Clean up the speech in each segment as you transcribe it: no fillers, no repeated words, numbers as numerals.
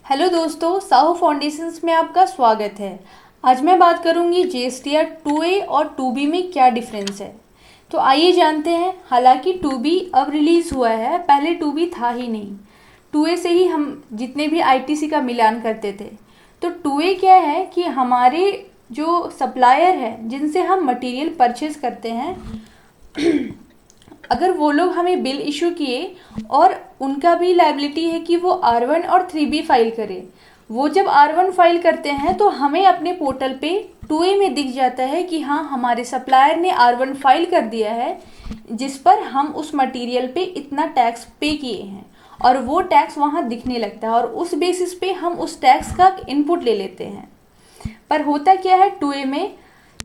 Hello दोस्तों, Sahu foundations में आपका स्वागत है। आज मैं बात करूंगी जीएसटीआर 2A और 2B में क्या डिफरेंस है। तो आइए जानते हैं। हालांकि 2B अब रिलीज़ हुआ है, पहले 2B था ही नहीं। 2A से ही हम जितने भी आईटीसी का मिलान करते थे। तो 2A क्या है कि हमारे जो सप्लायर है जिनसे हम मटेरियल परचेज करते हैं अगर वो लोग हमें बिल इशू किए और उनका भी लायबिलिटी है कि वो R1 और 3B फाइल करें। वो जब R1 फाइल करते हैं तो हमें अपने पोर्टल पे 2A में दिख जाता है कि हाँ, हमारे सप्लायर ने R1 फाइल कर दिया है जिस पर हम उस मटेरियल पे इतना टैक्स पे किए हैं, और वो टैक्स वहाँ दिखने लगता है और उस बेसिस पे हम उस टैक्स का इनपुट ले लेते हैं। पर होता क्या है 2A में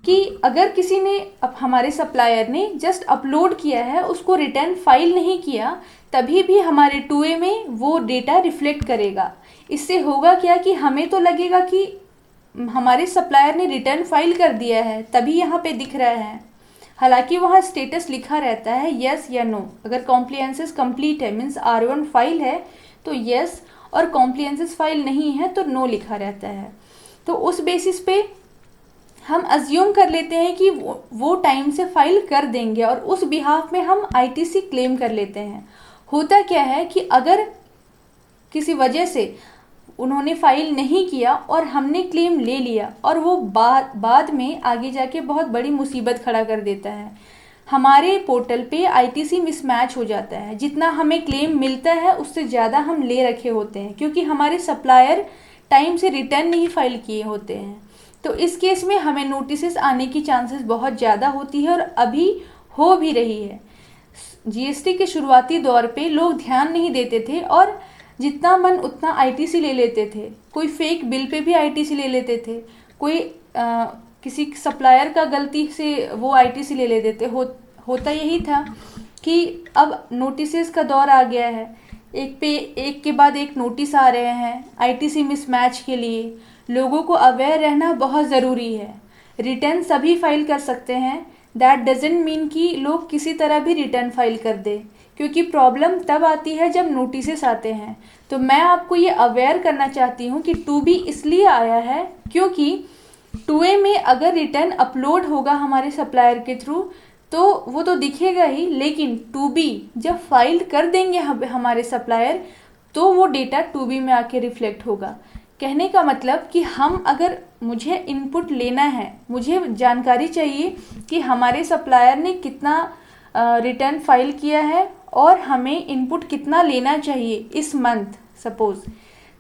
कि अगर किसी ने अब हमारे सप्लायर ने जस्ट अपलोड किया है, उसको रिटर्न फाइल नहीं किया, तभी भी हमारे 2A में वो डेटा रिफ्लेक्ट करेगा। इससे होगा क्या कि हमें तो लगेगा कि हमारे सप्लायर ने रिटर्न फाइल कर दिया है, तभी यहाँ पे दिख रहा है। हालांकि वहाँ स्टेटस लिखा रहता है यस या नो। अगर कॉम्प्लियंसेस कंप्लीट है मीन्स R1 फाइल है तो यस, और कॉम्प्लियंसेस फाइल नहीं है तो नो लिखा रहता है। तो उस बेसिस पे हम अज्यूम कर लेते हैं कि वो टाइम से फाइल कर देंगे और उस बिहाफ में हम आईटीसी क्लेम कर लेते हैं। होता क्या है कि अगर किसी वजह से उन्होंने फाइल नहीं किया और हमने क्लेम ले लिया और वो बाद में आगे जाके बहुत बड़ी मुसीबत खड़ा कर देता है। हमारे पोर्टल पे आईटीसी मिसमैच हो जाता है, जितना हमें क्लेम मिलता है उससे ज़्यादा हम ले रखे होते हैं, क्योंकि हमारे सप्लायर टाइम से रिटर्न नहीं फाइल किए होते हैं। तो इस केस में हमें नोटिस आने की चांसेस बहुत ज़्यादा होती है और अभी हो भी रही है। जीएसटी के शुरुआती दौर पे लोग ध्यान नहीं देते थे और जितना मन उतना आईटीसी ले लेते थे। कोई फेक बिल पे भी आईटीसी ले लेते थे, कोई किसी सप्लायर का गलती से वो आईटीसी ले लेते थे। होता यही था कि अब नोटिस का दौर आ गया है, एक के बाद एक नोटिस आ रहे हैं आईटीसी मिसमैच के लिए। लोगों को अवेयर रहना बहुत ज़रूरी है। रिटर्न सभी फाइल कर सकते हैं, दैट डजेंट मीन कि लोग किसी तरह भी रिटर्न फाइल कर दे, क्योंकि प्रॉब्लम तब आती है जब नोटिस आते हैं। तो मैं आपको ये अवेयर करना चाहती हूँ कि 2B इसलिए आया है क्योंकि 2A में अगर रिटर्न अपलोड होगा हमारे सप्लायर के थ्रू तो वो तो दिखेगा ही, लेकिन 2B जब फाइल कर देंगे हमारे सप्लायर तो वो डेटा 2B में आके रिफ्लेक्ट होगा। कहने का मतलब कि हम अगर मुझे इनपुट लेना है, मुझे जानकारी चाहिए कि हमारे सप्लायर ने कितना रिटर्न फाइल किया है और हमें इनपुट कितना लेना चाहिए इस मंथ सपोज,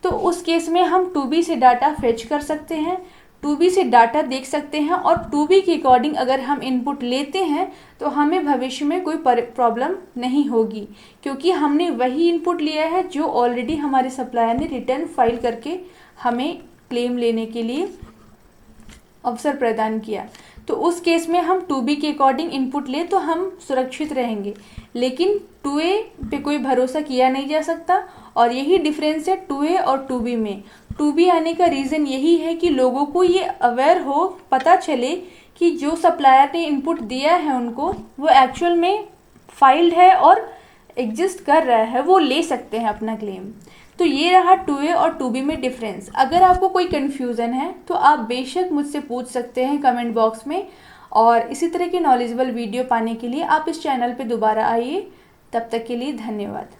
तो उस केस में हम 2B से डाटा फेच कर सकते हैं, 2B से डाटा देख सकते हैं और 2B के अकॉर्डिंग अगर हम इनपुट लेते हैं तो हमें भविष्य में कोई प्रॉब्लम नहीं होगी, क्योंकि हमने वही इनपुट लिया है जो ऑलरेडी हमारे सप्लायर ने रिटर्न फाइल करके हमें क्लेम लेने के लिए अवसर प्रदान किया। तो उस केस में हम 2B के अकॉर्डिंग इनपुट ले तो हम सुरक्षित रहेंगे, लेकिन 2A पे कोई भरोसा किया नहीं जा सकता। और यही डिफरेंस है 2A और 2B में। 2B आने का रीज़न यही है कि लोगों को ये अवेयर हो, पता चले कि जो सप्लायर ने इनपुट दिया है उनको वो एक्चुअल में फाइल्ड है और एग्जिस्ट कर रहा है, वो ले सकते हैं अपना क्लेम। तो ये रहा 2A और 2B में डिफरेंस। अगर आपको कोई कन्फ्यूज़न है तो आप बेशक मुझसे पूछ सकते हैं कमेंट बॉक्स में, और इसी तरह के नॉलेजेबल वीडियो पाने के लिए आप इस चैनल पे दोबारा आइए। तब तक के लिए धन्यवाद।